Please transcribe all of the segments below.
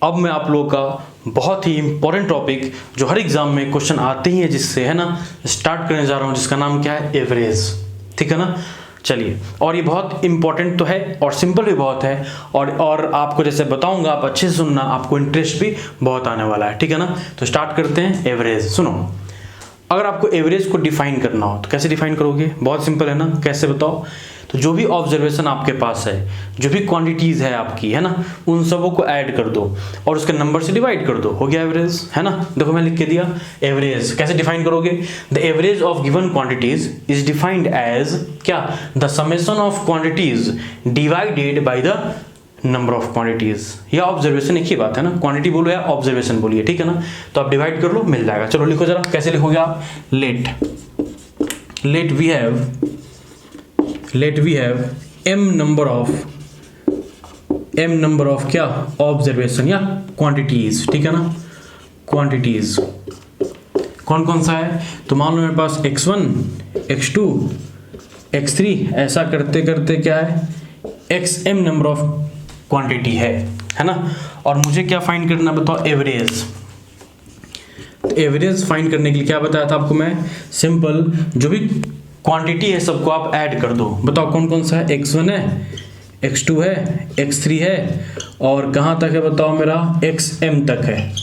अब मैं आप लोगों का बहुत ही इंपॉर्टेंट टॉपिक जो हर एग्जाम में क्वेश्चन आते ही है जिससे, है ना, स्टार्ट करने जा रहा हूँ, जिसका नाम क्या है, एवरेज। ठीक है ना, चलिए। और ये बहुत इंपॉर्टेंट तो है और सिंपल भी बहुत है, और आपको जैसे बताऊंगा आप अच्छे से सुनना, आपको इंटरेस्ट भी बहुत आने वाला है। ठीक है ना, तो स्टार्ट करते हैं। एवरेज सुनो, अगर आपको एवरेज को डिफाइन करना हो तो कैसे डिफाइन करोगे? बहुत सिंपल है ना, कैसे बताओ? तो जो भी ऑब्जर्वेशन आपके पास है, जो भी क्वांटिटीज है आपकी, है ना, उन सबों को ऐड कर दो और उसके नंबर से डिवाइड कर दो, हो गया एवरेज। है ना, देखो मैं लिख के दिया एवरेज। कैसे डिफाइन करोगे? The average of given quantities is defined as क्या? The summation of quantities divided by the number of quantities. या ऑब्जर्वेशन एक ही बात है ना, क्वांटिटी बोलो या ऑब्जर्वेशन बोलिए। ठीक है ना, तो आप डिवाइड कर लो, मिल जाएगा। चलो लिखो जरा, कैसे लिखोगे आप? Let we have m number of क्या? ऑब्जर्वेशन या क्वांटिटीज। ठीक है ना, क्वांटिटीज कौन कौन सा है? तो मान लो मेरे पास x1 x2 x3, ऐसा करते करते क्या है, xm नंबर ऑफ क्वांटिटी है ना। और मुझे क्या फाइंड करना, बताओ? एवरेज। तो एवरेज फाइंड करने के लिए क्या बताया था आपको मैं? सिंपल, जो भी क्वांटिटी है सबको आप ऐड कर दो। बताओ कौन कौन सा है? x1 है, x2 है, x3 है, और कहाँ तक है बताओ? मेरा xm तक है।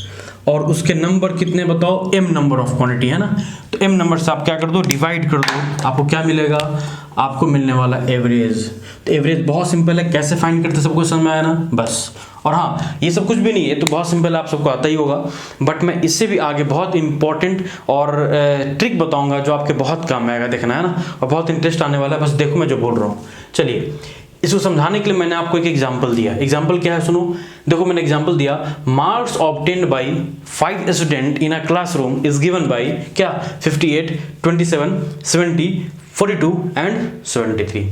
और उसके नंबर कितने बताओ? m नंबर ऑफ क्वांटिटी, है ना। तो m नंबर से आप क्या कर दो? डिवाइड कर दो। आपको क्या मिलेगा? आपको मिलने वाला एवरेज। तो एवरेज बहुत सिंपल है, कैसे फाइंड करते सबको समझ में आया ना, बस। और हाँ, ये सब कुछ भी नहीं है, तो बहुत सिंपल है, आप सबको आता ही होगा। बट मैं इससे भी आगे बहुत इंपॉर्टेंट और ट्रिक बताऊंगा जो आपके बहुत काम आएगा, देखना, है ना, और बहुत इंटरेस्ट आने वाला है। बस देखो मैं जो बोल रहा हूँ। चलिए, इसको समझाने के लिए मैंने आपको एक एग्जाम्पल दिया। एग्जाम्पल क्या है सुनो, देखो मैंने एग्जाम्पल दिया, marks obtained by 5 student in a classroom is given by क्या? 58, 27, 70, 42 and 73।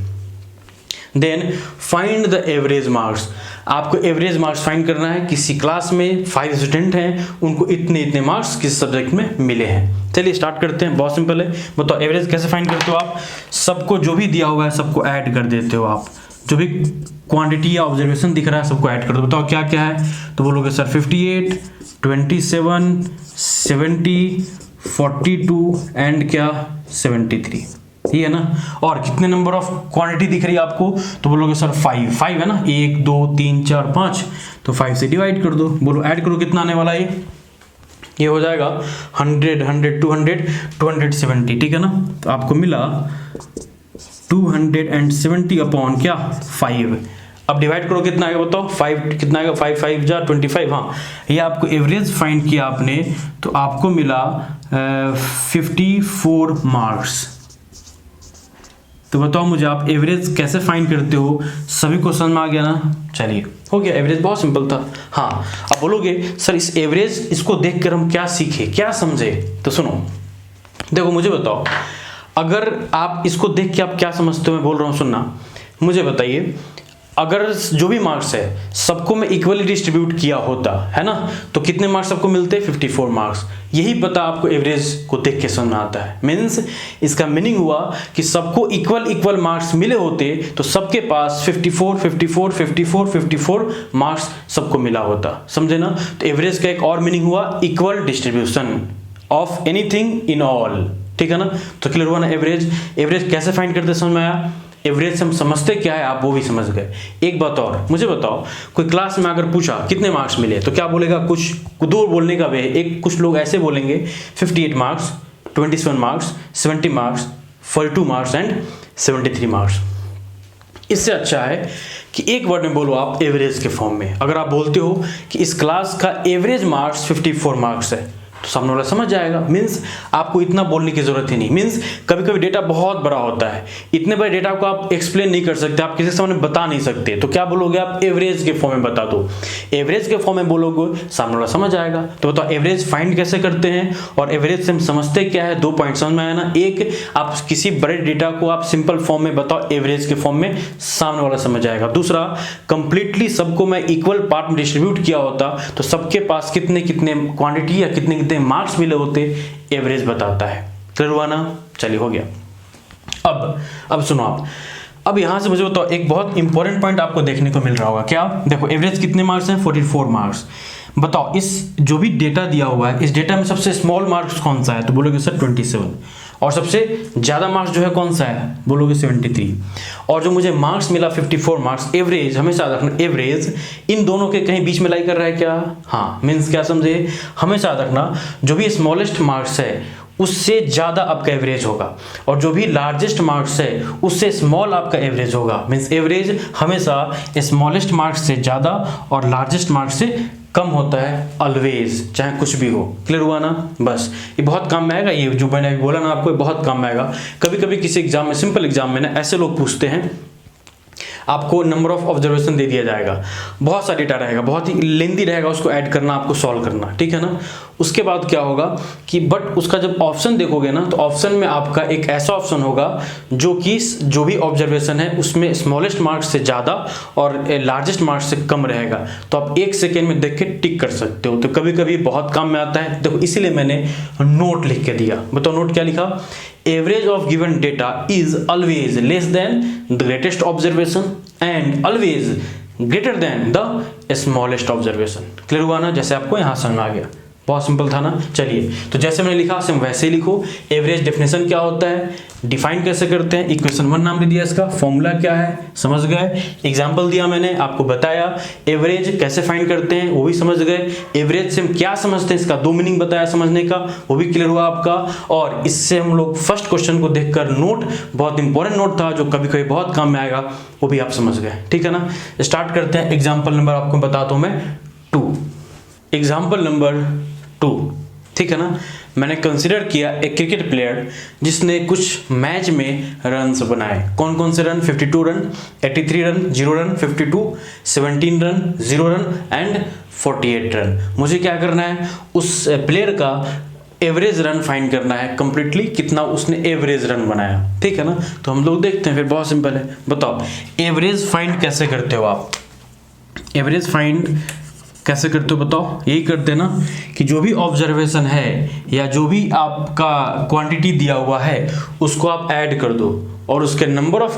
Then find the average marks. आपको एवरेज मार्क्स फाइंड करना है। किसी क्लास में 5 स्टूडेंट हैं, उनको इतने इतने मार्क्स किस सब्जेक्ट में मिले हैं। चलिए स्टार्ट करते हैं, बहुत सिंपल है। बताओ एवरेज कैसे फाइंड करते हो आप? सबको जो भी दिया हुआ है सबको ऐड कर देते हो आप। जो भी क्वांटिटी या ऑब्जर्वेशन दिख रहा है सबको ऐड कर दो। बताओ क्या क्या है? तो बोलोगे सर 58, 27, 70, 42 एंड क्या? 73, ये है ना। और कितने नंबर ऑफ क्वांटिटी दिख रही है आपको? तो बोलोगे सर 5 है ना, 1 2 3 4 5, तो 5 से डिवाइड कर दो। बोलो ऐड करो, कितना आने वाला है? ये हो जाएगा 100, 100, 200, 270। ठीक है ना, तो आपको मिला 270 अपॉन क्या? 5। अब डिवाइड करो, कितना आएगा बताओ? 5 कितना आएगा? 5 5 जा 25। हाँ, ये आपको एवरेज फाइंड किया आपने, तो आपको मिला 54 मार्क्स। तो बताओ मुझे, आप एवरेज कैसे फाइंड करते हो? सभी को समझ में आ गया ना? चलिए, हो गया। एवरेज बहुत सिंपल था। हाँ, अब बोलोगे सर इस एवरेज, इसको देखकर हम क्या सीखे, क्या समझे? तो सुनो, देखो मुझे बताओ, अगर आप इसको देख के आप क्या समझते हो, मैं बोल रहा हूँ, सुनना। मुझे बताइए, अगर जो भी मार्क्स है सबको मैं इक्वली डिस्ट्रीब्यूट किया होता, है ना, तो कितने मार्क्स सबको मिलते? 54 मार्क्स। यही पता आपको एवरेज को देख के समझ में आता है। मीन्स इसका मीनिंग हुआ कि सबको इक्वल मार्क्स मिले होते तो सबके पास 54 मार्क्स सबको मिला होता। समझे ना? तो एवरेज का एक और मीनिंग हुआ equal distribution of anything in all. ठीक है ना, तो क्लियर हुआ ना? एवरेज कैसे फाइंड करते समझ में आया? एवरेज से हम समझते क्या है आप वो भी समझ गए। एक बात और, मुझे बताओ, कोई क्लास में अगर पूछा कितने मार्क्स मिले, तो क्या बोलेगा? कुछ दो बोलने का वे, एक कुछ लोग ऐसे बोलेंगे 58 marks, 27 marks, 70 marks, 42 marks and 73 marks. इससे अच्छा है कि एक वर्ड में बोलो आप एवरेज के फॉर्म में। अगर आप बोलते हो कि इस क्लास का एवरेज मार्क्स 54 मार्क्स है, तो सामने वाला समझ जाएगा। मीन्स आपको इतना बोलने की जरूरत ही नहीं। मीन्स कभी कभी डेटा बहुत बड़ा होता है, इतने बड़े डेटा को आप एक्सप्लेन नहीं कर सकते, आप किसी के सामने बता नहीं सकते, तो क्या बोलोगे आप? एवरेज के फॉर्म में बता दो। एवरेज के फॉर्म में बोलोगे, सामने वाला समझ आएगा। तो बताओ एवरेज फाइंड कैसे करते हैं, और एवरेज से हम समझते क्या है? 2 पॉइंट समझ में आया ना। एक, आप किसी बड़े डेटा को आप सिंपल फॉर्म में बताओ एवरेज के फॉर्म में, सामने वाला समझ आएगा। दूसरा, कंप्लीटली सबको मैं इक्वल पार्ट में डिस्ट्रीब्यूट किया होता तो सबके पास कितने कितने क्वांटिटी या कितने कितने मार्क्स मिले होते, एवरेज बताता है। क्लियर हुआ ना? चलिए, हो गया। अब सुनो आप, अब यहाँ से मुझे बताओ, एक बहुत इंपॉर्टेंट पॉइंट आपको देखने को मिल रहा होगा। क्या? देखो एवरेज कितने मार्क्स हैं? 44 मार्क्स। बताओ इस जो भी डेटा दिया हुआ है, इस डेटा में सबसे स्मॉल मार्क्स कौन सा है? तो बोलोगे सर 27। और सबसे ज़्यादा मार्क्स जो है कौन सा है? बोलोगे 73। और जो मुझे मार्क्स मिला 54 मार्क्स, एवरेज हमेशा रखना, एवरेज इन दोनों के कहीं बीच में लाई कर रहा है क्या? हाँ, मीन्स क्या समझे? हमेशा रखना जो भी स्मॉलेस्ट मार्क्स है उससे ज़्यादा आपका एवरेज होगा, और जो भी लार्जेस्ट मार्क्स है उससे स्मॉल आपका एवरेज होगा। मीन्स एवरेज हमेशा स्मॉलेस्ट मार्क्स से ज़्यादा और लार्जेस्ट मार्क्स से कम होता है, ऑलवेज, चाहे कुछ भी हो। क्लियर हुआ ना? बस ये बहुत काम में आएगा, ये जो मैंने अभी बोला ना आपको, ये बहुत काम में आएगा। कभी कभी किसी एग्जाम में, सिंपल एग्जाम में ना, ऐसे लोग पूछते हैं, आपको नंबर ऑफ ऑब्जर्वेशन दे दिया जाएगा, बहुत सा डेटा रहेगा, बहुत ही लेंदी रहेगा, उसको ऐड करना, आपको सॉल्व करना, ठीक है ना। उसके बाद क्या होगा कि बट उसका जब ऑप्शन देखोगे ना, तो ऑप्शन में आपका एक ऐसा ऑप्शन होगा जो कि जो भी ऑब्जर्वेशन है उसमें स्मॉलेस्ट मार्क्स से ज़्यादा और लार्जेस्ट मार्क्स से कम रहेगा। तो आप 1 सेकेंड में देख के टिक कर सकते हो। तो कभी कभी बहुत काम में आता है। देखो इसीलिए मैंने नोट लिख के दिया। बताओ नोट क्या लिखा? Average of given data is always less than the greatest observation and always greater than the smallest observation. Clear हुआ ना? जैसे आपको यहाँ समझ में आ गया, बहुत सिंपल था ना। चलिए, तो जैसे मैंने लिखा सेम वैसे ही लिखो। एवरेज डेफिनेशन क्या होता है, डिफाइन कैसे करते हैं, इक्वेशन 1 नाम दे दिया इसका, फॉर्मूला क्या है समझ गए, एग्जांपल दिया मैंने, आपको बताया एवरेज कैसे फाइंड करते हैं वो भी समझ गए, एवरेज से हम क्या समझते हैं इसका 2 मीनिंग बताया समझने का, वो भी क्लियर हुआ आपका। और इससे हम लोग फर्स्ट क्वेश्चन को देखकर नोट, बहुत इंपॉर्टेंट नोट था जो कभी कभी बहुत काम में आएगा, वो भी आप समझ गए, ठीक है ना। स्टार्ट करते हैं। एग्जाम्पल नंबर आपको बताता हूँ मैं 2। एग्जाम्पल नंबर 2, ठीक है ना। मैंने कंसिडर किया एक क्रिकेट प्लेयर जिसने कुछ मैच में रन्स बनाए। कौन कौन से run? 52 run, 83 run, 0 run, 52, 17 run, 0 run and 48 run. मुझे क्या करना है? उस प्लेयर का एवरेज रन फाइंड करना है कंप्लीटली, कितना उसने एवरेज रन बनाया, ठीक है ना। तो हम लोग देखते हैं, फिर बहुत सिंपल है। बताओ एवरेज फाइंड कैसे करते हो आप? एवरेज फाइंड कैसे करते हो बताओ? यही करते हैं ना कि जो भी ऑब्जर्वेशन है या जो भी आपका क्वांटिटी दिया हुआ है उसको आप ऐड कर दो और उसके नंबर ऑफ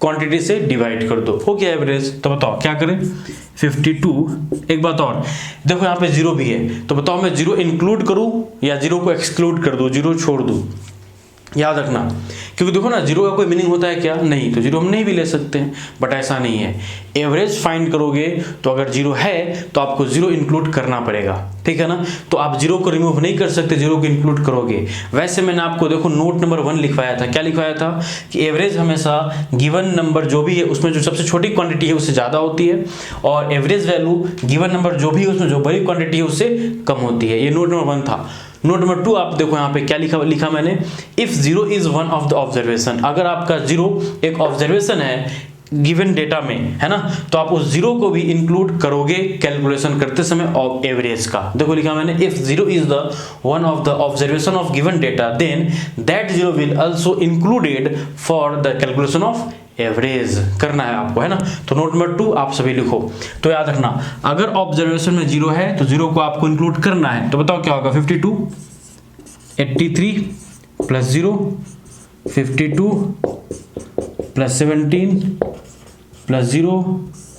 क्वांटिटी से डिवाइड कर दो, हो गया एवरेज। तो बताओ क्या करें? 52। एक बात और, देखो यहाँ पे 0 भी है, तो बताओ मैं 0 इंक्लूड करूँ या 0 को एक्सक्लूड कर दूँ, 0 छोड़ दूँ? याद रखना, क्योंकि देखो ना 0 का कोई मीनिंग होता है क्या? नहीं, तो 0 हम नहीं भी ले सकते हैं, बट ऐसा नहीं है। एवरेज फाइंड करोगे तो अगर 0 है तो आपको 0 इंक्लूड करना पड़ेगा, ठीक है ना। तो आप 0 को रिमूव नहीं कर सकते, 0 को इंक्लूड करोगे। वैसे मैंने आपको देखो नोट नंबर 1 लिखवाया था। क्या लिखवाया था? कि एवरेज हमेशा गिवन नंबर जो भी है उसमें जो सबसे छोटी क्वांटिटी है उससे ज़्यादा होती है, और एवरेज वैल्यू गिवन नंबर जो भी है उसमें जो बड़ी क्वांटिटी है उससे कम होती है। ये नोट नंबर 1 था। नोट नंबर 2 आप देखो यहाँ पे क्या लिखा मैंने, if 0 is one of the observation. अगर आपका 0 एक ऑब्जर्वेशन है गिवन डेटा में, है ना, तो आप उस 0 को भी इंक्लूड करोगे कैलकुलेशन करते समय ऑफ एवरेज का। देखो लिखा मैंने, if 0 is the one of the observation of given data then that 0 will also included for the calculation of average करना है आपको, है ना। तो नोट नंबर 2 आप सभी लिखो। तो याद रखना, अगर ऑब्जर्वेशन में 0 है तो 0 को आपको इंक्लूड करना है। तो बताओ क्या होगा? 52, 83 plus 0, 52 plus 17 plus 0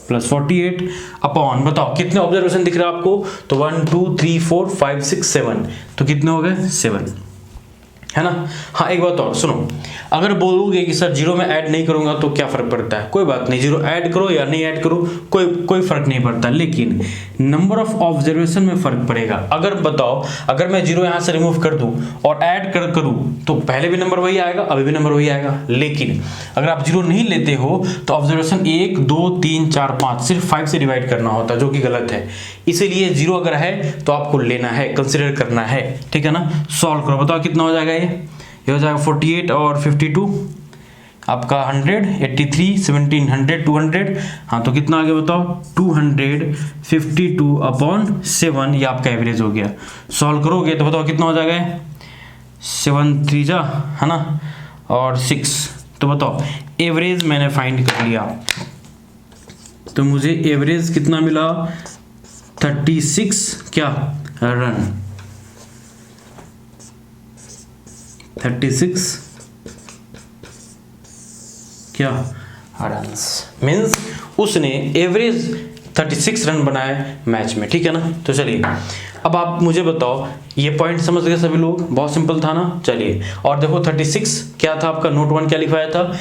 plus 48 upon, बताओ कितने ऑब्जर्वेशन दिख रहा है आपको? तो 1 2 3 4 5 6 7, तो कितने हो गए? 7, है ना। हाँ एक बात और सुनो, अगर बोलोगे कि सर 0 में ऐड नहीं करूंगा तो क्या फर्क पड़ता है? कोई बात नहीं, 0 ऐड करो या नहीं ऐड करो, कोई फर्क नहीं पड़ता, लेकिन नंबर ऑफ ऑब्जर्वेशन में फर्क पड़ेगा। अगर बताओ, अगर मैं 0 यहाँ से रिमूव कर दूं और ऐड करूं तो पहले भी नंबर वही आएगा, अभी भी नंबर वही आएगा। लेकिन अगर आप 0 नहीं लेते हो तो ऑब्जर्वेशन 1 2 3 4 5 सिर्फ 5 से डिवाइड करना होता है, जो कि गलत है। इसीलिए 0 अगर है तो आपको लेना है, कंसिडर करना है, ठीक है ना। सॉल्व करो, बताओ कितना हो जाएगा? ये हो जाएगा 48 और 52 आपका 100, 83 17 100 200, हाँ तो कितना आ गया बताओ? 252 अपॉन 7, ये आपका एवरेज हो गया। सॉल्व करोगे तो बताओ कितना हो जाएगा? 7 3 जा, है ना, और 6। तो बताओ एवरेज मैंने फाइंड कर लिया, तो मुझे एवरेज कितना मिला? 36 क्या रन, 36 क्या रन्स, मीन्स उसने एवरेज 36 रन बनाए मैच में, ठीक है ना। तो चलिए अब आप मुझे बताओ, ये पॉइंट समझ गए सभी लोग, बहुत सिंपल था ना। चलिए और देखो 36 क्या था आपका, नोट 1 क्या लिखवाया था,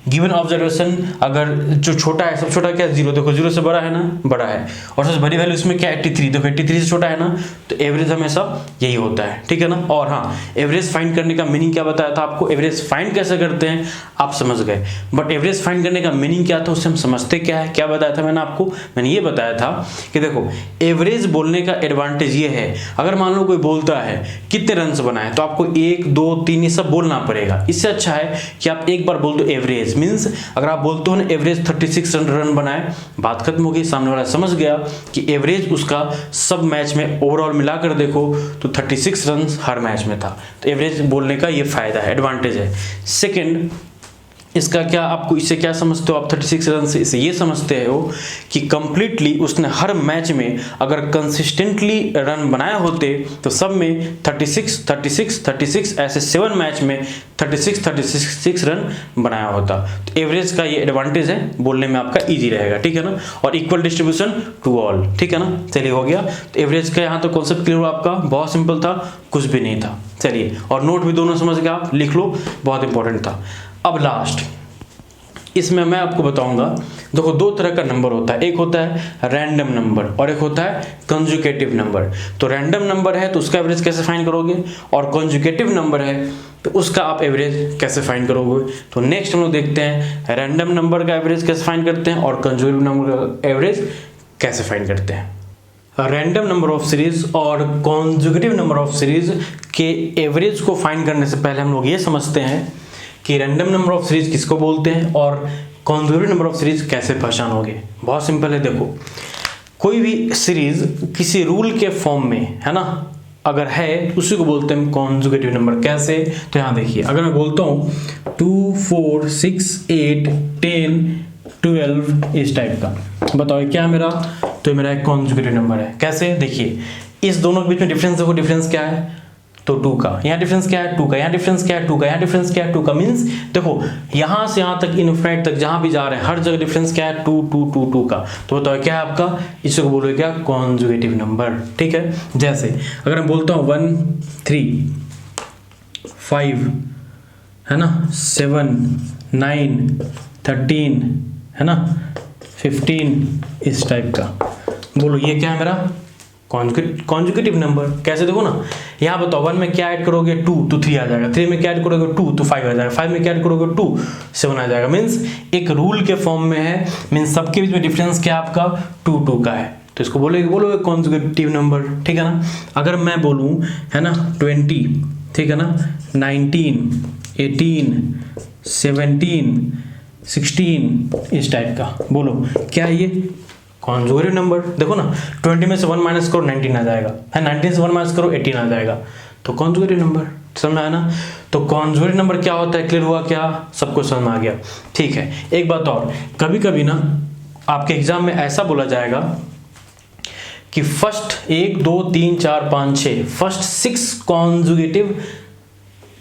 गिवन ऑब्जर्वेशन अगर जो छोटा है, सब छोटा क्या, 0, देखो 0 से बड़ा है ना, बड़ा है, और सबसे बड़ी वैल्यू इसमें क्या 83, देखो 83 से छोटा है ना, तो एवरेज हमेशा यही होता है, ठीक है ना। और हाँ, एवरेज फाइंड करने का मीनिंग क्या बताया था आपको, एवरेज फाइंड कैसे करते हैं आप समझ गए, बट एवरेज फाइंड करने का मीनिंग क्या था उससे हम समझते क्या है, क्या बताया था मैंने आपको, मैंने ये बताया था कि देखो एवरेज बोलने का एडवांटेज ये है, अगर मान लो कोई बोलता है कितने रन बनाए, तो आपको 1 2 3 ये सब बोलना पड़ेगा। इससे अच्छा है कि आप एक बार बोल दो एवरेज, मीन्स अगर आप बोलते हो ना एवरेज 36 रन बनाए, बात खत्म हो गई, सामने वाला समझ गया कि एवरेज उसका सब मैच में ओवरऑल मिलाकर देखो तो 36 रन हर मैच में था। तो एवरेज बोलने का ये फायदा है, एडवांटेज है। सेकंड, इसका क्या आपको, इससे क्या समझते हो आप 36 रन से, इसे ये समझते हो कि कंप्लीटली उसने हर मैच में अगर कंसिस्टेंटली रन बनाए होते तो सब में 36 36 36 ऐसे 7 मैच में 36 36 रन बनाया होता। तो एवरेज का ये एडवांटेज है, बोलने में आपका इजी रहेगा, ठीक है ना। और इक्वल डिस्ट्रीब्यूशन टू ऑल, ठीक है ना। चलिए हो गया, तो एवरेज का यहाँ तो कॉन्सेप्ट क्लियर हुआ आपका, बहुत सिंपल था, कुछ भी नहीं था। चलिए और नोट भी दोनों समझ गए आप, लिख लो, बहुत इंपॉर्टेंट था। अब लास्ट, इसमें मैं आपको बताऊंगा, देखो दो तरह का नंबर होता है, एक होता है रैंडम नंबर और एक होता है कंजुगेटिव नंबर। तो रैंडम नंबर है तो उसका एवरेज कैसे फाइंड करोगे, और कंजुगेटिव नंबर है तो उसका आप एवरेज कैसे फाइंड करोगे। तो नेक्स्ट हम लोग देखते हैं रैंडम नंबर का एवरेज कैसे फाइंड करते हैं और कंजुगेटिव नंबर का एवरेज कैसे फाइंड करते हैं। रैंडम नंबर ऑफ सीरीज और कॉन्जुगेटिव नंबर ऑफ सीरीज के एवरेज को फाइंड करने से पहले हम लोग ये समझते हैं कि रैंडम नंबर ऑफ सीरीज किसको बोलते हैं और कॉन्जुगेटिव नंबर ऑफ सीरीज कैसे पहचानोगे। बहुत सिंपल है, देखो कोई भी सीरीज किसी रूल के फॉर्म में है ना अगर है, उसी को बोलते हैं कॉन्जुगेटिव नंबर। कैसे, तो यहाँ देखिए, अगर मैं बोलता हूँ 2 4 6 8 10 12 इस टाइप का, बताओ क्या है मेरा, तो मेरा एक कॉन्जुगेटिव नंबर है। कैसे, देखिए इस दोनों के बीच में डिफरेंस देखो, डिफरेंस क्या है, तो 2 का, यहाँ डिफरेंस क्या है 2 का, यहाँ डिफरेंस क्या है 2 का, यहाँ डिफरेंस क्या है 2 का, मींस देखो यहाँ से यहाँ तक इनफिनिट तक जहां भी जा रहे हैं हर जगह डिफरेंस क्या है 2 2 2 2 का। तो बताओ क्या है आपका, इसको बोलोगे क्या, कॉन्जुगेटिव नंबर, ठीक है। जैसे अगर मैं बोलता हूँ 1 3 5 है ना, 7 9 13 है ना, 15 इस टाइप का, बोलो ये क्या है मेरा कॉन्जुगेटिव नंबर। कैसे, देखो ना यहाँ बताओ 1 में क्या ऐड करोगे 2 तो 3 आ जाएगा, 3 में क्या ऐड करोगे 2 तो 5 आ जाएगा, 5 में क्या ऐड करोगे 2 7 आ जाएगा। मीन्स एक रूल के फॉर्म में है, मीन्स सबके बीच में डिफरेंस क्या आपका 2 2 का है, तो इसको बोलोगे कॉन्जुगेटिव नंबर, ठीक है ना। अगर मैं बोलूँ है ना 20, ठीक है ना, 19 18 17 16 इस टाइप का, बोलो क्या है ये कॉन्जुगेटिव नंबर। देखो ना 20 में से 1 माइनस करो 19 आ जाएगा, है 19 से 1 माइनस करो 18 आ जाएगा, तो कॉन्जुगेटिव नंबर, समझ में आया ना। तो कॉन्जुगेटिव नंबर क्या होता है, क्लियर हुआ क्या, सबको समझ में आ गया, ठीक है। एक बात और, कभी कभी ना आपके एग्जाम में ऐसा बोला जाएगा कि first 1 2 3 4 5 6 first 6 conjugative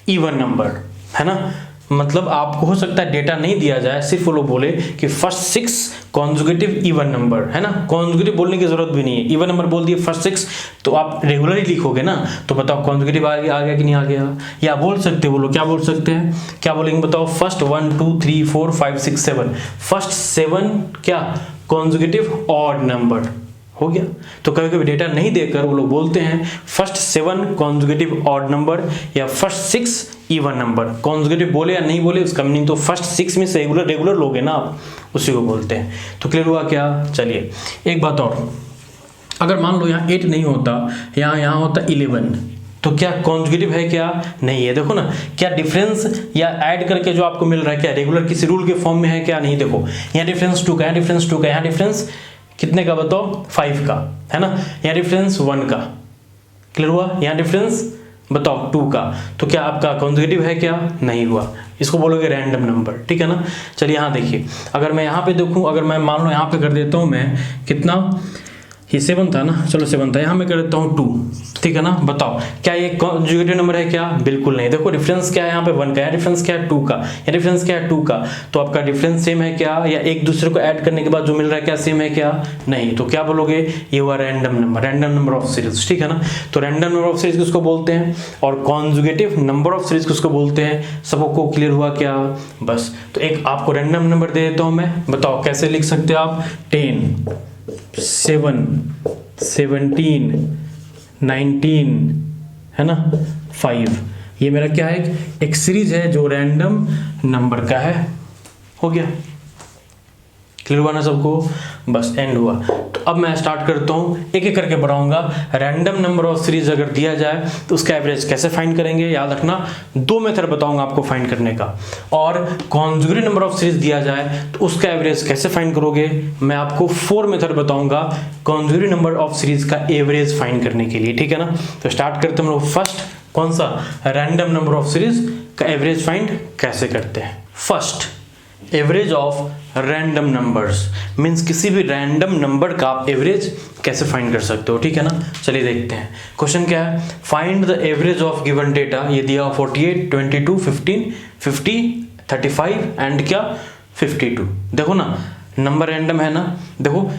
even number, है ना। मतलब आपको हो सकता है डेटा नहीं दिया जाए, सिर्फ वो लोग बोले कि फर्स्ट 6 कॉन्जुगेटिव इवन नंबर, है ना। कॉन्जुगेटिव बोलने की जरूरत भी नहीं है, इवन नंबर बोल दिए फर्स्ट 6, तो आप रेगुलरली लिखोगे ना, तो बताओ कॉन्जुगेटिव आ गया कि नहीं आ गया। या बोल सकते बोलो, क्या बोल सकते हैं, क्या बोलेंगे बताओ, फर्स्ट 1 2 3 4 5 6 7 फर्स्ट 7 क्या कॉन्जुगेटिव ऑड नंबर हो गया। तो कभी कभी डेटा नहीं देकर वो लोग बोलते हैं फर्स्ट 7 कॉन्जुगेटिव ऑड नंबर या फर्स्ट 6 इवन नंबर। कॉन्जुगेटिव बोले या नहीं बोले उसका मीनिंग तो फर्स्ट 6 में से रेगुलर लोगे ना आप, उसी को बोलते हैं। तो क्लियर हुआ क्या। चलिए एक बात और, अगर मान लो यहाँ 8 नहीं होता, यहाँ होता 11, तो क्या कॉन्जुगेटिव है क्या, नहीं है। देखो ना क्या डिफरेंस या ऐड करके जो आपको मिल रहा है क्या रेगुलर किसी रूल के फॉर्म में है क्या, नहीं। देखो यहाँ डिफरेंस 2 का, यहाँ डिफरेंस 2 का, यहाँ डिफरेंस कितने का बताओ 5 का, है ना। यहाँ डिफरेंस 1 का, क्लियर हुआ। यहाँ डिफरेंस बताओ 2 का, तो क्या आपका कॉन्जुगेटिव है क्या, नहीं हुआ। इसको बोलोगे रैंडम नंबर, ठीक है ना। चलिए यहाँ देखिए, अगर मैं यहाँ पे देखूँ, अगर मैं मान लो यहाँ पे कर देता हूँ मैं कितना, ये 7 था ना, चलो 7 था, यहाँ मैं कर देता हूँ 2, ठीक है ना। बताओ क्या ये कॉन्जुगेटिव नंबर है क्या? बिल्कुल नहीं। देखो डिफरेंस क्या है यहाँ पे 1 का, या डिफरेंस क्या है 2 का, या डिफरेंस क्या है 2 का, तो आपका डिफरेंस सेम है क्या? या एक दूसरे को ऐड करने के बाद जो मिल रहा है क्या सेम है क्या? नहीं। तो क्या बोलोगे? ये हुआ random number, random number of series, ठीक है ना। तो रैंडम नंबर ऑफ सीरीज किसको बोलते हैं और कॉन्जुगेटिव नंबर ऑफ सीरीज किसको बोलते हैं? सबको क्लियर हुआ क्या? बस। तो एक आपको रैंडम नंबर दे देता हूं मैं, बताओ कैसे लिख सकते हो आप? 10, 7, 17, 19 है ना, 5। ये मेरा क्या है? एक सीरीज है जो रैंडम नंबर का है। हो गया? क्लियर हुआ ना सबको? बस एंड हुआ। तो अब मैं स्टार्ट करता हूँ, एक एक करके बढ़ाऊंगा। रैंडम नंबर ऑफ सीरीज अगर दिया जाए तो उसका एवरेज कैसे फाइंड करेंगे? याद रखना 2 मेथड बताऊंगा आपको फाइंड करने का। और कॉन्जुगेटिव नंबर ऑफ सीरीज दिया जाए तो उसका एवरेज कैसे फाइंड करोगे? मैं आपको 4 मेथड बताऊंगा कॉन्जुगेटिव नंबर ऑफ सीरीज का एवरेज फाइंड करने के लिए, ठीक है ना। तो स्टार्ट करते हैं हम लोग फर्स्ट, कौन सा? रैंडम नंबर ऑफ सीरीज का एवरेज फाइंड कैसे करते हैं। First, average of random numbers means किसी भी रैंडम नंबर का आप एवरेज कैसे फाइंड कर सकते हो, ठीक है ना। चलिए देखते हैं। क्वेश्चन क्या है? Find the average of given data. ये दिया 48, 22, 15, 50, 35 एंड क्या 52। देखो ना नंबर रैंडम है ना, देखो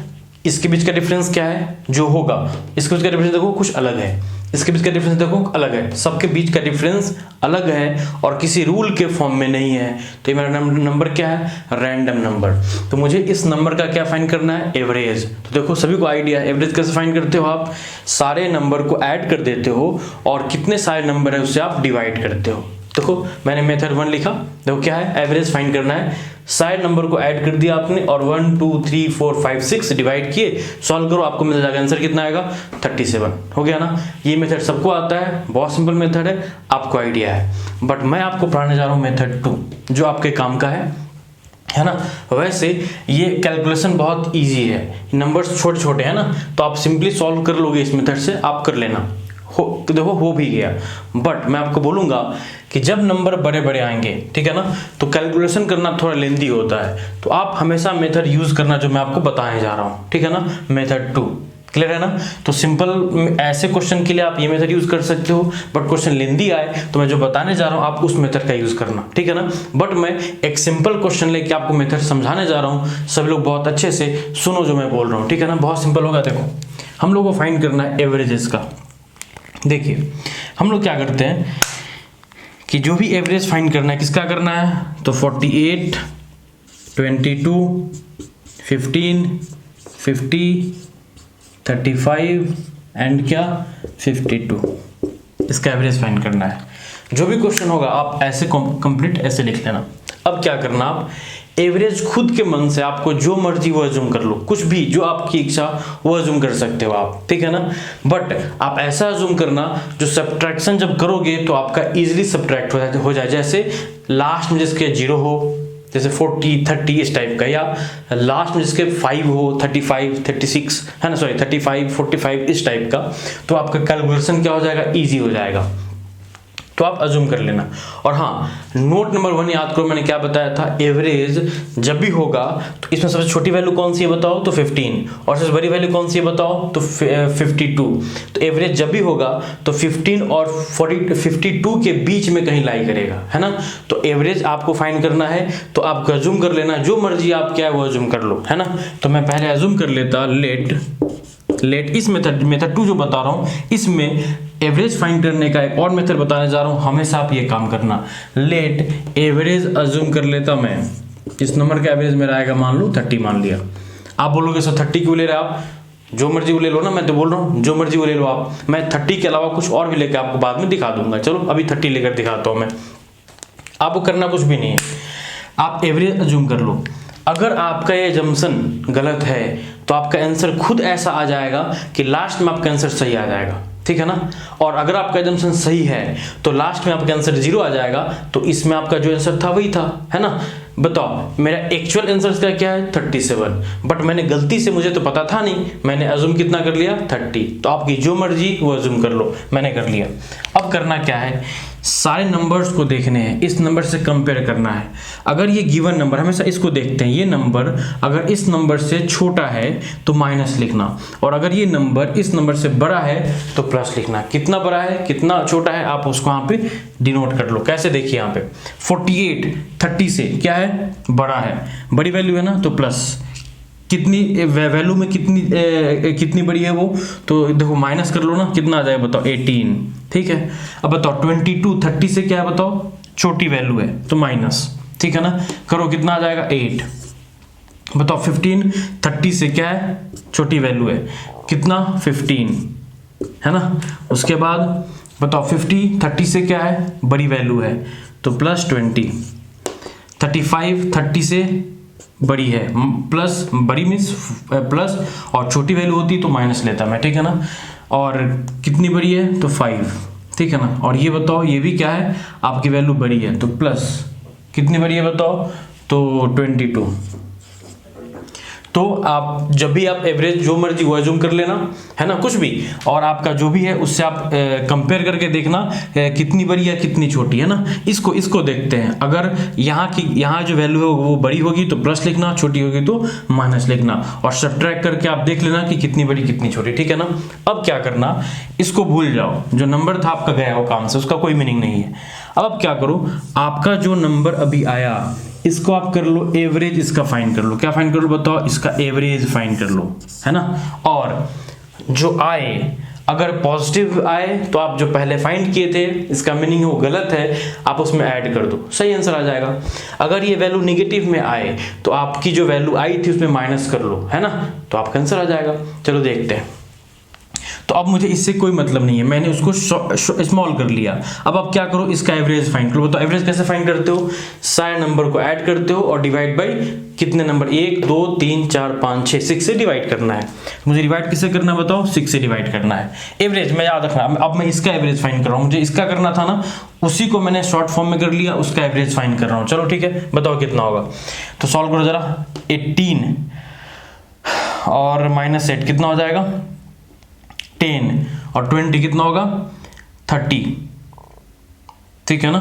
इसके बीच का डिफरेंस क्या है जो होगा, इसके बीच का डिफरेंस देखो कुछ अलग है, इसके बीच का डिफरेंस देखो अलग है, सबके बीच का डिफरेंस अलग है और किसी रूल के फॉर्म में नहीं है। तो ये मेरा नंबर क्या है? Random number. तो मुझे इस नंबर का क्या फाइंड करना है? एवरेज। तो देखो सभी को आइडिया है एवरेज कैसे फाइंड करते हो आप? सारे नंबर को ऐड कर देते हो और कितने सारे नंबर है उससे आप डिवाइड करते हो। देखो मैंने मेथड 1 लिखा, देखो क्या है? एवरेज फाइंड करना है। सारे नंबर को ऐड कर दिया आपने और 1 2 3 4 5 6 डिवाइड किए, सॉल्व करो, आपको मिल जाएगा आंसर कितना आएगा? 37। हो गया ना। ये मेथड सबको आता है, बहुत सिंपल मेथड है, आपको आइडिया है। बट मैं आपको पढ़ाने जा रहा हूँ मेथड 2 जो आपके काम का है ना। वैसे ये कैलकुलेशन बहुत इजी है, नंबर्स छोटे छोटे हैं ना, तो आप सिंपली सॉल्व कर लोगे इस मेथड से, आप कर लेना। हो तो देखो हो भी गया। बट मैं आपको बोलूंगा कि जब नंबर बड़े बड़े आएंगे, ठीक है ना, तो कैलकुलेशन करना थोड़ा लेंदी होता है, तो आप हमेशा मेथड यूज करना जो मैं आपको बताने जा रहा हूँ, ठीक है ना। मेथड 2 क्लियर है ना। तो सिंपल ऐसे क्वेश्चन के लिए आप ये मेथड यूज कर सकते हो, बट क्वेश्चन लेंदी आए तो मैं जो बताने जा रहा हूँ आप उस मेथड का यूज करना, ठीक है ना। बट मैं एक सिंपल क्वेश्चन लेके आपको मेथड समझाने जा रहा हूँ, सब लोग बहुत अच्छे से सुनो जो मैं बोल रहा हूँ, ठीक है ना। बहुत सिंपल होगा। देखो हम लोग को फाइंड करना है एवरेजेस का। देखिए हम लोग क्या करते हैं कि जो भी एवरेज फाइंड करना है किसका करना है, तो 48, 22, 15, 50, 35 एंड क्या 52, इसका एवरेज फाइंड करना है। जो भी क्वेश्चन होगा आप ऐसे कंप्लीट ऐसे लिख लेना। अब क्या करना, आप एवरेज खुद के मन से आपको जो मर्जी वो अज्यूम कर लो, कुछ भी जो आपकी इच्छा वो अज्यूम कर सकते हो आप, ठीक है ना। बट आप ऐसा अज्यूम करना जो सब्ट्रैक्शन जब करोगे तो आपका इजीली सब्ट्रैक्ट हो जाए। जैसे लास्ट में जिसके 0 हो, जैसे 40, 30 इस टाइप का, या लास्ट में जिसके 5 हो, 35, 36 है ना, सॉरी 35, 45 इस टाइप का, तो आपका कैलकुलेशन क्या हो जाएगा? ईजी हो जाएगा। तो आप अज्यूम कर लेना। और हाँ, नोट नंबर 1 याद करो, मैंने क्या बताया था? एवरेज जब भी होगा तो इसमें सबसे छोटी वैल्यू कौन सी है बताओ? तो 15। और सबसे बड़ी वैल्यू कौन सी है बताओ? तो 52। तो एवरेज जब भी होगा तो 15 और 52 के बीच में कहीं लाई करेगा, है ना। तो एवरेज आपको फाइंड करना है तो आप अज्यूम कर लेना, जो मर्जी आप क्या है वो अज्यूम कर लो, है ना। तो मैं पहले अज्यूम कर लेता लेट इस मेथड 2 जो बता रहा हूं इसमें एवरेज फाइंड करने का एक और मेथड बताने जा रहा हूं, हमेशा आप ये काम करना। लेट एवरेज अज्यूम कर लेता मैं, इस नंबर का एवरेज मेरा आएगा मान लो 30 मान लिया। आप बोलोगे सर 30 क्यों ले रहे आप? जो मर्जी वो ले लो ना, मैं तो बोल रहा हूँ जो मर्जी वो ले लो आप, मैं 30 के अलावा कुछ और भी लेकर आपको बाद में दिखा दूंगा। चलो अभी 30 लेकर दिखाता हूँ मैं। आपको करना कुछ भी नहीं है, आप एवरेज अज्यूम कर लो। अगर आपका ये जम्पशन गलत है तो आपका आंसर खुद ऐसा आ जाएगा कि लास्ट में आपका आंसर सही आ जाएगा, ठीक है ना। और अगर आपका जम्पशन सही है तो लास्ट में आपका आंसर 0 आ जाएगा, तो इसमें आपका जो आंसर था वही था, है ना। बताओ मेरा एक्चुअल आंसर का क्या है? 37। बट मैंने गलती से, मुझे तो पता था नहीं, मैंने अज्यूम कितना कर लिया? 30। तो आपकी जो मर्जी वो अज्यूम कर लो, मैंने कर लिया। अब अब करना क्या है, सारे नंबर्स को देखने हैं, इस नंबर से कंपेयर करना है। अगर ये गिवन नंबर, हमेशा इसको देखते हैं, ये नंबर अगर इस नंबर से छोटा है तो माइनस लिखना, और अगर ये नंबर इस नंबर से बड़ा है तो प्लस लिखना। कितना बड़ा है कितना छोटा है आप उसको यहाँ पे डिनोट कर लो। कैसे, देखिए यहाँ पे 48 30 से क्या है, बड़ा है, बड़ी वैल्यू है ना, तो प्लस। कितनी वैल्यू में कितनी बड़ी है वो, तो देखो माइनस कर लो ना, कितना आ जाएगा बताओ, 18। ठीक है, अब बताओ 22 30 से क्या है बताओ, छोटी वैल्यू है तो माइनस। ठीक है ना, करो कितना आ जाएगा, 8। बताओ 15 30 से क्या है, छोटी वैल्यू है, कितना, 15 है ना। उसके बाद बताओ 50 30 से क्या है, बड़ी वैल्यू है तो प्लस 20। 35 30 से बड़ी है, प्लस, बड़ी मीन्स प्लस, और छोटी वैल्यू होती तो माइनस लेता मैं। ठीक है ना, और कितनी बड़ी है तो 5। ठीक है ना, और ये बताओ ये भी क्या है, आपकी वैल्यू बड़ी है तो प्लस, कितनी बड़ी है बताओ, तो 22। तो आप जब भी आप एवरेज जो मर्जी वो एज्यूम कर लेना, है ना, कुछ भी, और आपका जो भी है उससे आप कंपेयर करके देखना कितनी बड़ी है कितनी छोटी है ना। इसको देखते हैं, अगर यहाँ जो वैल्यू है वो बड़ी होगी तो प्लस लिखना, छोटी होगी तो माइनस लिखना, और सब्ट्रैक्ट करके आप देख लेना कि कितनी बड़ी कितनी छोटी। ठीक है ना, अब क्या करना, इसको भूल जाओ, जो नंबर था आपका गया वो काम से, उसका कोई मीनिंग नहीं है। अब क्या करो, आपका जो नंबर अभी आया इसको आप कर लो एवरेज, इसका फाइंड कर लो। क्या फाइंड कर लो बताओ, इसका एवरेज फाइंड कर लो, है ना। और जो आए, अगर पॉजिटिव आए तो आप जो पहले फाइंड किए थे इसका मीनिंग वो गलत है, आप उसमें ऐड कर दो, सही आंसर आ जाएगा। अगर ये वैल्यू निगेटिव में आए तो आपकी जो वैल्यू आई थी उसमें माइनस कर लो, है ना, तो आपका आंसर आ जाएगा। चलो देखते हैं। तो अब मुझे इससे कोई मतलब नहीं है, मैंने उसको स्मॉल कर लिया। अब आप क्या करो, इसका एवरेज फाइंड करो। तो एवरेज कैसे फाइंड करते हो, सारे नंबर को ऐड करते हो और डिवाइड बाय कितने नंबर, 1 2 3 4 5 6, 6 से डिवाइड करना है। मुझे डिवाइड किससे करना है बताओ, 6 से डिवाइड करना है। एवरेज में याद रखना, अब मैं इसका एवरेज फाइंड कर रहा हूँ, मुझे इसका करना था ना, उसी को मैंने शॉर्ट फॉर्म में कर लिया, उसका एवरेज फाइंड कर रहा हूँ। चलो ठीक है, बताओ कितना होगा। तो सॉल्व करो जरा, 18 और -8 कितना हो जाएगा, 10, और 20 कितना होगा, 30। ठीक है ना,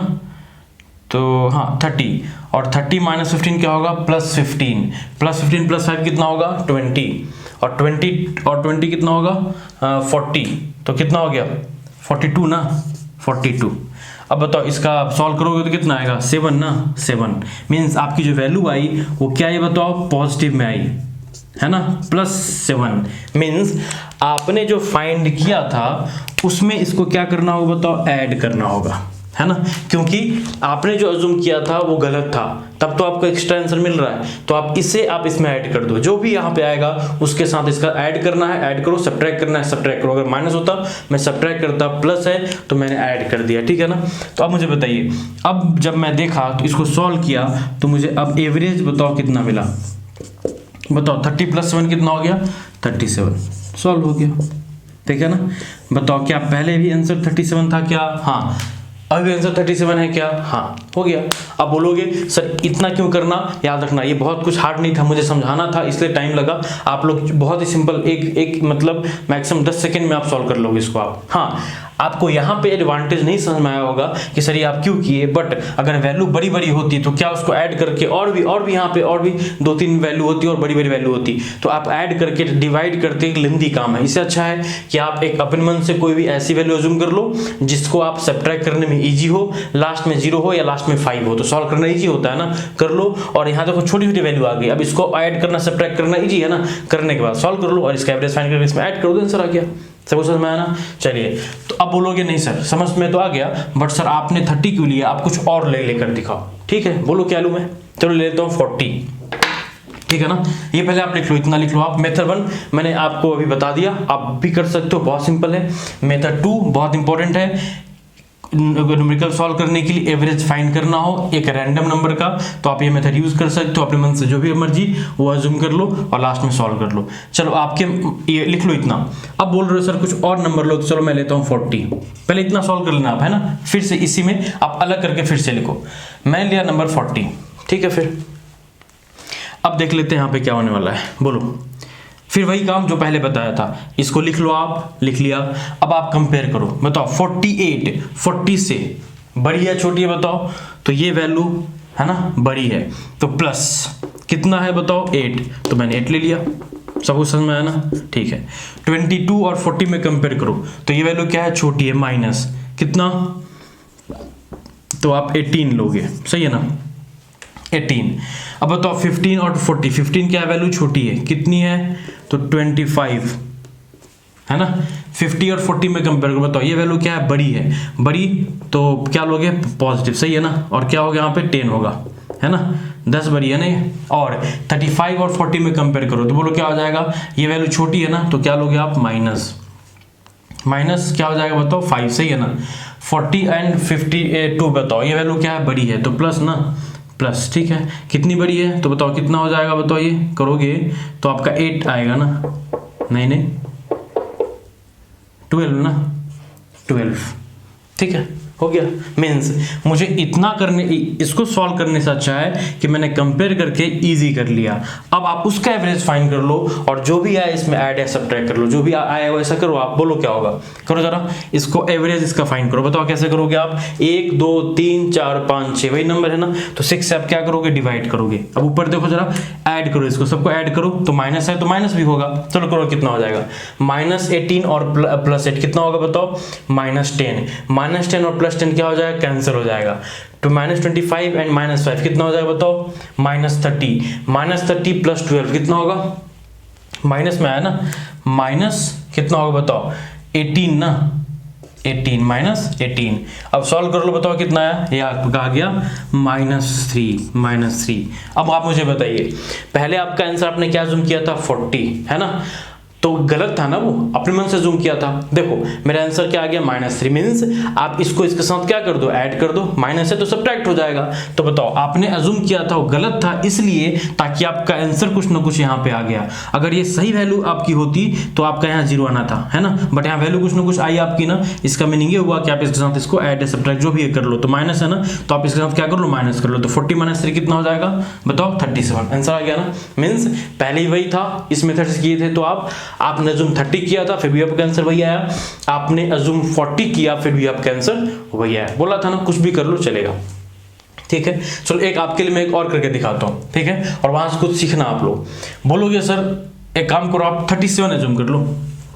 तो हाँ 30, और 30 - 15 क्या होगा, +15, +15 + 5 कितना होगा, 20, और 20 कितना होगा, 40, तो कितना हो गया, 42 ना, 42। अब बताओ इसका सॉल्व करोगे तो कितना आएगा, 7 ना, 7 मीन्स आपकी जो वैल्यू आई वो क्या है बताओ, पॉजिटिव में आई, है ना, +7 मीन्स आपने जो फाइंड किया था उसमें इसको क्या करना होगा बताओ, ऐड करना होगा, है ना, क्योंकि आपने जो अज्यूम किया था वो गलत था, तब तो आपको एक्स्ट्रा आंसर मिल रहा है, तो आप इसे आप इसमें ऐड कर दो, जो भी यहाँ पे आएगा उसके साथ इसका ऐड करना है, ऐड करो, सब्ट्रैक्ट करना है, सब्ट्रैक्ट करो। अगर माइनस होता मैं सब्ट्रैक्ट करता, प्लस है तो मैंने ऐड कर दिया। ठीक है ना, तो अब मुझे बताइए, अब जब मैं देखा तो इसको सॉल्व किया तो मुझे अब एवरेज बताओ कितना मिला, बताओ 30 + 7 कितना हो गया, 37। सॉल्व हो गया। ठीक है ना, बताओ क्या पहले भी आंसर 37 था क्या, हाँ, अभी आंसर 37 है क्या, हाँ, हो गया। अब बोलोगे सर इतना क्यों करना, याद रखना ये बहुत कुछ हार्ड नहीं था, मुझे समझाना था इसलिए टाइम लगा। आप लोग बहुत ही सिंपल, एक मतलब मैक्सिमम 10 सेकंड में आप सॉल्व कर लोगे इसको आप। हाँ, आपको यहाँ पे एडवांटेज नहीं समझ में आया होगा कि सर ये आप क्यों किए, बट अगर वैल्यू बड़ी बड़ी होती तो क्या उसको ऐड करके और भी यहाँ पे और भी 2-3 वैल्यू होती और बड़ी वैल्यू होती, तो आप ऐड करके डिवाइड करते एक लेंथी काम है। इससे अच्छा है कि आप एक अपने मन से कोई भी ऐसी वैल्यू अज्यूम कर लो जिसको आप सब्ट्रैक्ट करने में ईजी हो, लास्ट में 0 हो या लास्ट में 5 हो, तो सॉल्व करना ईजी होता है ना, कर लो। और यहाँ देखो छोटी छोटी वैल्यू आ गई, अब इसको ऐड करना सब्ट्रैक्ट करना ईजी है ना, करने के बाद सॉल्व कर लो और इसका एवरेज फाइंड करके इसमें ऐड कर दो, आंसर आ गया। सबको समझ में आया ना। चलिए, तो अब बोलोगे नहीं सर समझ में तो आ गया, बट सर आपने 30 क्यों लिया, आप कुछ और लेकर दिखाओ। ठीक है, बोलो क्या लूं मैं, चलो ले लेता हूँ 40। ठीक है ना, ये पहले आप लिख लो, इतना लिख लो आप। मेथड 1 मैंने आपको अभी बता दिया, आप भी कर सकते हो, बहुत सिंपल है। मेथड 2 बहुत इंपॉर्टेंट है, न्यूमेरिकल सॉल्व करने के लिए एवरेज फाइंड करना हो एक रैंडम नंबर का, तो आप ये मेथड यूज कर सकते हो, अपने मन से जो भी मर्जी वो अज्यूम कर लो और लास्ट में सॉल्व कर लो। चलो आपके ये लिख लो इतना। अब बोल रहे हो सर कुछ और नंबर लो, तो चलो मैं लेता हूँ 40। पहले इतना सॉल्व कर लेना आप, है ना, फिर से इसी में आप अलग करके फिर से लिखो। मैंने लिया नंबर 40। ठीक है, फिर अब देख लेते हैं यहाँ पे क्या होने वाला है। बोलो फिर वही काम जो पहले बताया था, इसको लिख लो, आप लिख लिया। अब आप कंपेयर करो, बताओ 48 40 से बड़ी है छोटी है बताओ, तो ये वैल्यू है ना बड़ी है, तो प्लस कितना है बताओ 8, तो मैंने 8 ले लिया। सब कुछ समझ में आया ना, ठीक है। 22 और 40 में कंपेयर करो, तो ये वैल्यू क्या है छोटी है, माइनस कितना, तो आप 18 लोगे, सही है ना 18। अब बताओ 15 और 40, 15 क्या वैल्यू छोटी है, कितनी है, तो 25 है ना। 50 और 40 में कंपेयर करो, बताओ ये वैल्यू क्या है, बड़ी है, बड़ी तो क्या लोगे पॉजिटिव, सही है ना, और क्या होगा यहाँ पे 10 होगा, है ना 10 बड़ी है ना। और 35 और 40 में कंपेयर करो, तो बोलो क्या हो जाएगा, ये वैल्यू छोटी है ना, तो क्या लोगे आप माइनस, माइनस क्या हो जाएगा बताओ 5, सही है ना। 40 एंड 52 बताओ ये वैल्यू क्या है, बड़ी है, तो प्लस ना, प्लस, ठीक है। कितनी बड़ी है, तो बताओ कितना हो जाएगा, बताओ ये करोगे तो आपका 8 आएगा ना, नहीं 12 ना, 12, ठीक है, हो गया। मीन्स मुझे इतना करने, इसको सॉल्व करने से अच्छा है कि मैंने कंपेयर करके इजी कर लिया। अब आप उसका एवरेज फाइंड कर लो, और जो भी आए इसमें ऐड या सब्ट्रैक्ट कर लो, जो भी आए वो ऐसा करो, आप बोलो क्या होगा, करो जरा इसको एवरेज इसका फाइंड करो। बताओ कैसे करोगे आप, 1 2 3 4 5 6 वही नंबर है ना, तो 6 से आप क्या करोगे, डिवाइड करोगे। अब ऊपर देखो जरा, ऐड करो, इसको सबको ऐड करो, तो माइनस है तो माइनस भी होगा, चलो करो कितना हो जाएगा, -18 और +8 कितना होगा बताओ, -10, -10 और +10 क्या हो जाएगा, कैंसिल हो जाएगा, तो -25 एंड -5 कितना हो जाएगा बताओ, -30, -30 + 12 कितना होगा, माइनस में आया ना, माइनस कितना होगा बताओ 18 ना, 18 -18। अब सॉल्व कर लो, बताओ कितना आया, ये आपका आ गया -3। अब आप मुझे बताइए, पहले आपका आंसर आपने क्या जूम किया था 40, है ना, तो गलत था ना, वो अपने मन से जूम किया था। देखो मेरा आंसर क्या आ गया, -3, मीन्स आप इसको इसके साथ क्या कर दो, ऐड कर दो, माइनस है तो सब्ट्रैक्ट हो जाएगा। तो बताओ आपने अजूम किया था वो गलत था, इसलिए ताकि आपका आंसर कुछ ना कुछ यहाँ पे आ गया। अगर ये सही वैल्यू आपकी होती तो आपका यहाँ 0 आना था, है ना, बट यहाँ वैल्यू कुछ ना कुछ आई आपकी ना, इसका मीनिंग ये हुआ कि आप इसके साथ इसको ऐड सब्ट्रैक्ट जो भी कर लो, तो माइनस है ना, तो आप इसके साथ क्या कर लो, माइनस कर लो, तो 40 - 3 कितना हो जाएगा बताओ 37। आंसर आ गया ना, मीन्स पहले ही वही था, इस मेथड से किए थे तो आपने अजूम 30 किया था फिर भी आपका आंसर वही आया, आपने अजूम 40 किया फिर भी आपका आंसर वही आया। बोला था ना कुछ भी कर लो चलेगा, ठीक है। चलो एक आपके लिए मैं एक और करके दिखाता हूं, ठीक है, और वहां से कुछ सीखना आप लोग। बोलोगे सर एक काम करो, आप 37 अजूम कर लो,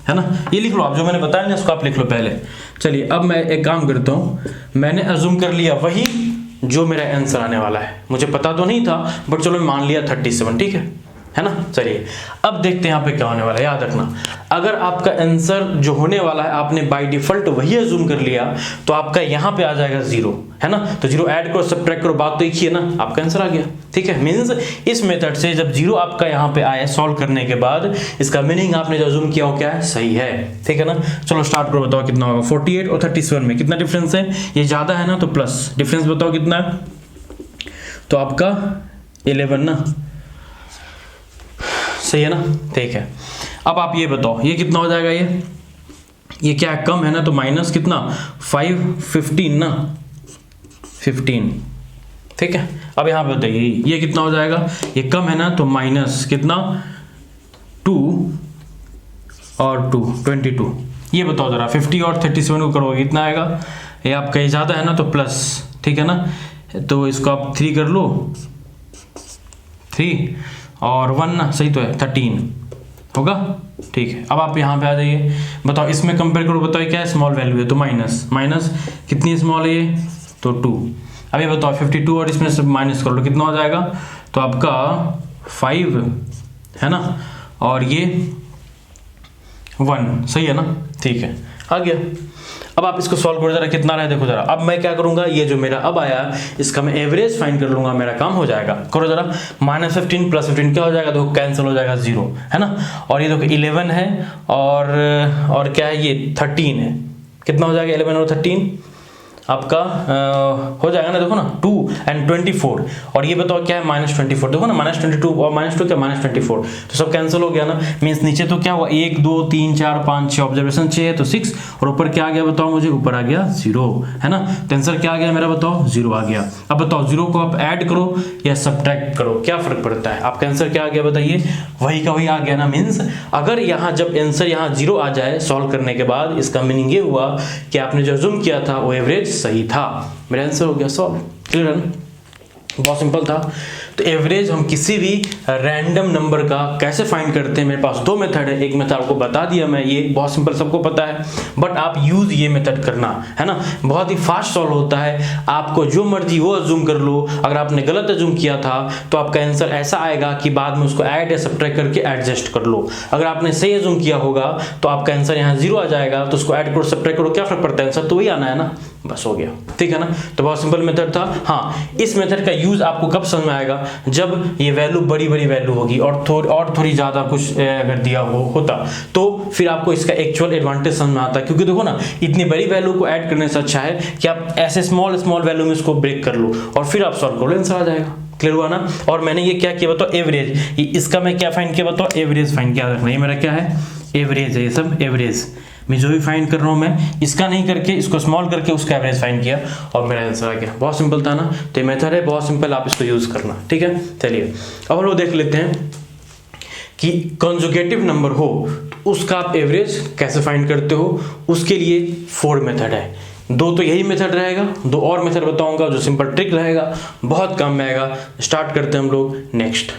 है ना, ये लिख लो आप, जो मैंने बताया ना उसको आप लिख लो पहले। चलिए अब मैं एक काम करता हूं, मैंने अजूम कर लिया वही जो मेरा आंसर आने वाला है, मुझे पता तो नहीं था बट चलो मान लिया 37, ठीक है ना। चलिए अब देखते हैं यहाँ पे क्या होने वाला है। याद रखना, अगर आपका आंसर जो होने वाला है आपने बाय डिफॉल्ट वही अज्यूम कर लिया तो आपका यहाँ पे आ जाएगा 0, है ना, तो 0 ऐड करो सब्ट्रैक्ट करो, बात तो एक ही है ना, आपका आंसर आ गया, ठीक है। मींस इस मेथड से जब 0 आपका यहाँ पे आया सॉल्व करने के बाद, इसका मीनिंग आपने जो अज्यूम किया हो क्या है, सही है, ठीक है ना। चलो स्टार्ट करो, बताओ कितना होगा। 48 और 37 में कितना डिफरेंस है, ये ज्यादा है ना तो प्लस, डिफरेंस बताओ कितना है, तो आपका 11 ना, सही है ना, ठीक है। अब आप ये बताओ ये कितना हो जाएगा, ये क्या है, कम है ना, तो माइनस कितना 5 15 ना, 15, ठीक है। अब यहां पे बताइए ये कितना हो जाएगा, ये कम है ना, तो माइनस कितना 2 और 2 22। ये बताओ जरा 50 और 37 को करोगे कितना आएगा, ये आपका ये ज्यादा है ना तो प्लस, ठीक है ना, तो इसको आप 3 कर लो, 3 और 1 ना, सही तो है 13 होगा, ठीक है। अब आप यहाँ पे आ जाइए, बताओ इसमें कंपेयर करो, बताओ क्या है, स्मॉल वैल्यू है तो माइनस, माइनस कितनी स्मॉल है ये, तो 2। अब ये बताओ 52 और इसमें से माइनस कर लो कितना हो जाएगा, तो आपका 5 है ना, और ये 1, सही है ना, ठीक है, आ गया। अब आप इसको सॉल्व करो जरा कितना रहा है, देखो जरा। अब मैं क्या करूंगा, ये जो मेरा अब आया इसका मैं एवरेज फाइंड कर लूंगा, मेरा काम हो जाएगा। करो जरा, -15 + 15 क्या हो जाएगा, देखो कैंसिल हो जाएगा 0, है ना, और ये देखो 11 है और क्या है ये 13 है, कितना हो जाएगा 11 और 13, आपका हो जाएगा ना, देखो ना 2 and 24, और ये बताओ क्या है -24, देखो ना -22 और -2 क्या -24, तो सब कैंसिल हो गया ना। मीन्स नीचे तो क्या हुआ 1 2 3 4 5 6 ऑब्जर्वेशन 6 है तो 6, और ऊपर क्या आ गया बताओ मुझे, ऊपर आ गया 0, है ना। तो आंसर क्या आ गया मेरा बताओ, 0 आ गया। अब बताओ 0 को आप ऐड करो या सब्ट्रैक्ट करो, क्या फर्क पड़ता है, आपका आंसर क्या आ गया बताइए, वही का वही आ गया ना। मीन्स अगर यहाँ जब आंसर यहाँ 0 आ जाए सॉल्व करने के बाद, इसका मीनिंग ये हुआ कि आपने जो अज्यूम किया था वो एवरेज सही था, मेरा आंसर हो गया सॉल्व। क्लियर है ना, बहुत सिंपल था। तो एवरेज हम किसी भी रैंडम नंबर का कैसे फाइंड करते हैं, मेरे पास 2 मेथड है। एक मेथड आपको बता दिया मैं, ये बहुत सिंपल सबको पता है, बट आप यूज ये मेथड करना, है ना, बहुत ही फास्ट सॉल्व होता है। आपको जो मर्जी वो अज्यूम कर लो, अगर आपने गलत अज्यूम किया था तो आपका आंसर ऐसा आएगा कि बाद में उसको ऐड या सब्ट्रैक्ट करके एडजस्ट कर लो। अगर आपने सही अज्यूम किया होगा तो आपका आंसर यहाँ 0 आ जाएगा, तो उसको ऐड करो सब्ट्रैक्ट करो, क्या फर्क पड़ता है, आंसर तो वही आना है ना, बस हो गया। ठीक है ना, तो बहुत सिंपल मेथड था। हाँ, इस मेथड का यूज आपको कब समझ में आएगा, जब ये वैल्यू बड़ी बड़ी वैल्यू होगी और थोड़ी ज्यादा कुछ अगर दिया होता तो फिर आपको इसका एक्चुअल एडवांटेज समझ में आता है। क्योंकि देखो ना, इतनी बड़ी वैल्यू को ऐड करने से अच्छा है कि आप ऐसे स्मॉल वैल्यू में इसको ब्रेक कर लो और फिर आप सॉल्व करो, आंसर आ जाएगा। क्लियर हुआ ना। और मैंने ये क्या किया बताओ, एवरेज, इसका मैं क्या फाइंड किया बताओ, एवरेज फाइंड किया रखना, ये मेरा क्या है, एवरेज है, ये सब एवरेज मैं जो भी फाइंड कर रहा हूं, मैं इसका नहीं करके इसको स्मॉल करके उसका एवरेज फाइंड किया और मेरा आंसर आ गया। बहुत सिंपल था ना, तो ये मेथड है बहुत सिंपल, आप इसको यूज करना। ठीक है, चलिए अब हम लोग देख लेते हैं कि कंजुगेटिव नंबर हो तो उसका आप एवरेज कैसे फाइंड करते हो। उसके लिए 4 मेथड है, 2 तो यही मेथड रहेगा, 2 और मेथड बताऊंगा जो सिंपल ट्रिक रहेगा, बहुत काम में आएगा। स्टार्ट करते हैं हम लोग नेक्स्ट।